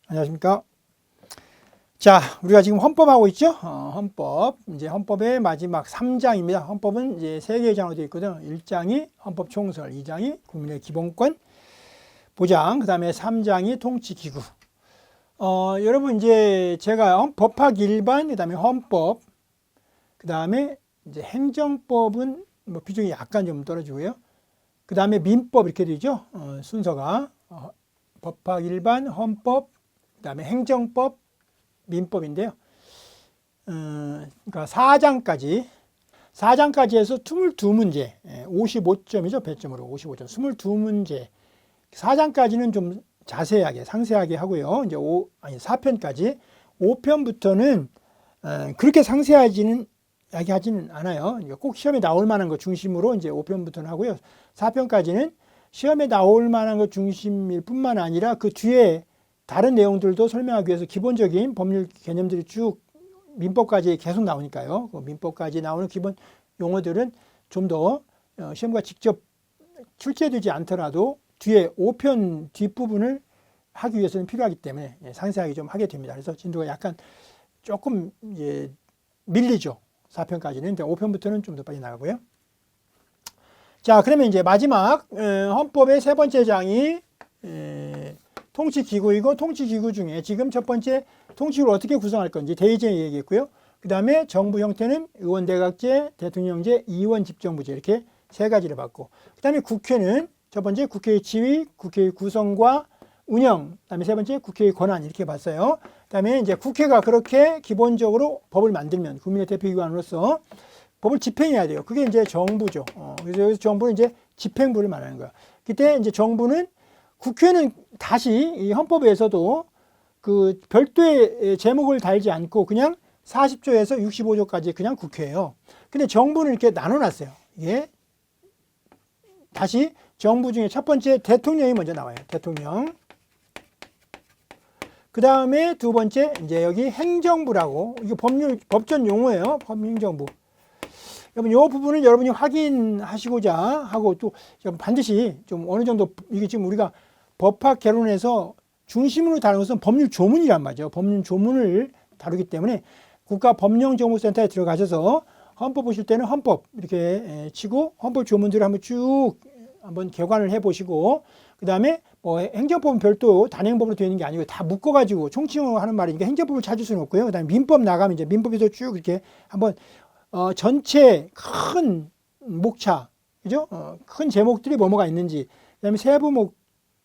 안녕하십니까. 자, 우리가 지금 헌법하고 있죠? 헌법. 이제 헌법의 마지막 3장입니다. 헌법은 이제 3개의 장으로 되어 있거든요. 1장이 헌법 총설, 2장이 국민의 기본권 보장, 그 다음에 3장이 통치기구. 여러분 이제 제가 법학 일반, 그 다음에 헌법, 그 다음에 이제 행정법은 뭐 비중이 약간 좀 떨어지고요. 그 다음에 민법 이렇게 되죠. 순서가 법학 일반, 헌법, 그 다음에 행정법, 민법인데요. 그러니까 4장까지 해서 22문제, 55점이죠. 배점으로 55점, 22문제. 4장까지는 좀 자세하게, 상세하게 하고요. 이제 4편까지. 5편부터는 그렇게 상세하지는 하지는 않아요. 꼭 시험에 나올 만한 것 중심으로 이제 5편부터는 하고요. 4편까지는 시험에 나올 만한 것 중심일 뿐만 아니라 그 뒤에 다른 내용들도 설명하기 위해서 기본적인 법률 개념들이 쭉 민법까지 계속 나오니까요. 그 민법까지 나오는 기본 용어들은 좀 더 시험과 직접 출제되지 않더라도 뒤에 5편 뒷부분을 하기 위해서는 필요하기 때문에 상세하게 좀 하게 됩니다. 그래서 진도가 약간 조금 이제 밀리죠. 4편까지는. 근데 5편부터는 좀 더 빨리 나가고요. 자, 그러면 이제 마지막 헌법의 세 번째 장이 통치기구이고, 통치기구 중에 지금 첫 번째 통치기구를 어떻게 구성할 건지 대의제 얘기했고요. 그 다음에 정부 형태는 의원대각제, 대통령제, 이원집정부제 이렇게 세 가지를 봤고, 그 다음에 국회는 첫 번째 국회의 지위, 국회의 구성과 운영, 그 다음에 세 번째 국회의 권한 이렇게 봤어요. 그 다음에 이제 국회가 그렇게 기본적으로 법을 만들면 국민의 대표기관으로서 법을 집행해야 돼요. 그게 이제 정부죠. 그래서 여기서 정부는 이제 집행부를 말하는 거야. 그때 이제 정부는 국회는 다시 이 헌법에서도 그 별도의 제목을 달지 않고 그냥 40조에서 65조까지 그냥 국회예요. 근데 정부는 이렇게 나눠놨어요. 이게 다시 정부 중에 첫 번째 대통령이 먼저 나와요. 대통령. 그 다음에 두 번째 이제 여기 행정부라고, 이게 법전 용어예요. 행정부. 여러분, 이 부분을 여러분이 확인하시고자 하고 또 반드시 좀 어느 정도, 이게 지금 우리가 법학 개론에서 중심으로 다루는 것은 법률 조문이란 말이죠. 법률 조문을 다루기 때문에 국가법령정보센터에 들어가셔서 헌법 보실 때는 헌법 이렇게 치고 헌법 조문들을 한번 쭉 한번 개관을 해 보시고, 그 다음에 뭐 행정법은 별도 단행법으로 되어 있는 게 아니고 다 묶어가지고 총칭으로 하는 말이니까 행정법을 찾을 수는 없고요. 그 다음에 민법 나가면 이제 민법에서 쭉 이렇게 한번 전체 큰 목차, 그죠? 큰 제목들이 뭐가 있는지, 그 다음에 세부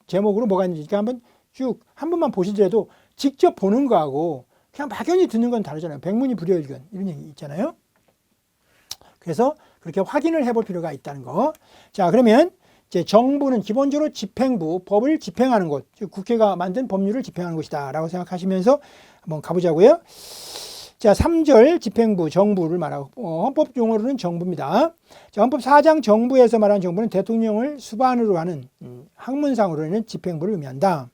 제목으로 뭐가 있는지 이렇게 한번 쭉 한 번만 보시더라도 직접 보는 거하고 그냥 막연히 듣는 건 다르잖아요. 백문이 불여일견 이런 얘기 있잖아요. 그래서 그렇게 확인을 해볼 필요가 있다는 거. 자, 그러면 이제 정부는 기본적으로 집행부, 법을 집행하는 곳, 즉 국회가 만든 법률을 집행하는 곳이다 라고 생각하시면서 한번 가보자고요. 자, 3절 집행부, 정부를 말하고, 헌법 용어로는 정부입니다. 자, 헌법 4장 정부에서 말하는 정부는 대통령을 수반으로 하는, 학문상으로는 집행부를 의미한다.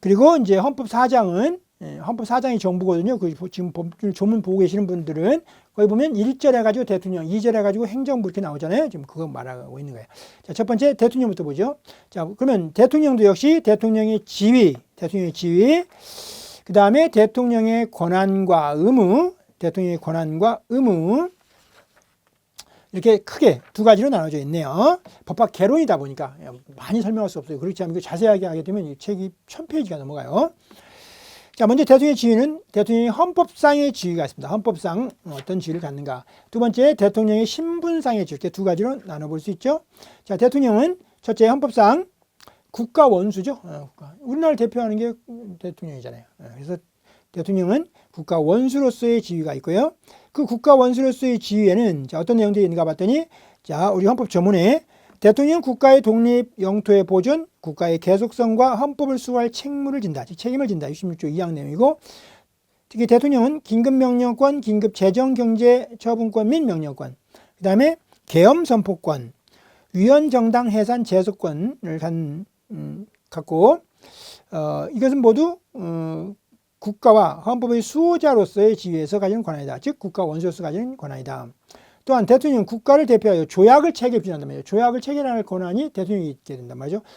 그리고 이제 헌법 4장이 정부거든요. 그 지금 법률 조문 보고 계시는 분들은 거기 보면 1절 해가지고 대통령, 2절 해가지고 행정부 이렇게 나오잖아요. 지금 그거 말하고 있는 거예요. 자, 첫 번째 대통령부터 보죠. 자, 그러면 대통령도 역시 대통령의 지위, 그 다음에 대통령의 권한과 의무, 이렇게 크게 두 가지로 나눠져 있네요. 법학 개론이다 보니까 많이 설명할 수 없어요. 그렇지 않으면 자세하게 하게 되면 이 책이 1000페이지가 넘어가요. 자, 먼저 대통령의 지위는 대통령이 헌법상의 지위가 있습니다. 헌법상 어떤 지위를 갖는가. 두 번째 대통령의 신분상의 지위, 이렇게 두 가지로 나눠볼 수 있죠. 자, 대통령은 첫째 헌법상 국가 원수죠. 우리나라를 대표하는 게 대통령이잖아요. 그래서 대통령은 국가 원수로서의 지위가 있고요. 그 국가 원수로서의 지위에는 자, 어떤 내용들이 있는가 봤더니, 자, 우리 헌법 조문에 대통령 국가의 독립, 영토의 보존, 국가의 계속성과 헌법을 수호할 책임을 진다. 66조 2항 내용이고, 특히 대통령은 긴급명령권, 긴급재정경제처분권 및 명령권, 그 다음에 계엄선포권, 위헌정당 해산 제소권을 갖고, 이것은 모두 국가와 헌법의 수호자로서의 지위에서 가지는 권한이다. 즉 국가 원수로서 가지는 권한이다. 또한 대통령은 국가를 대표하여 조약을 체결한단 말이에요. 조약을 체결할 권한이 대통령이 있게 된단 말이죠.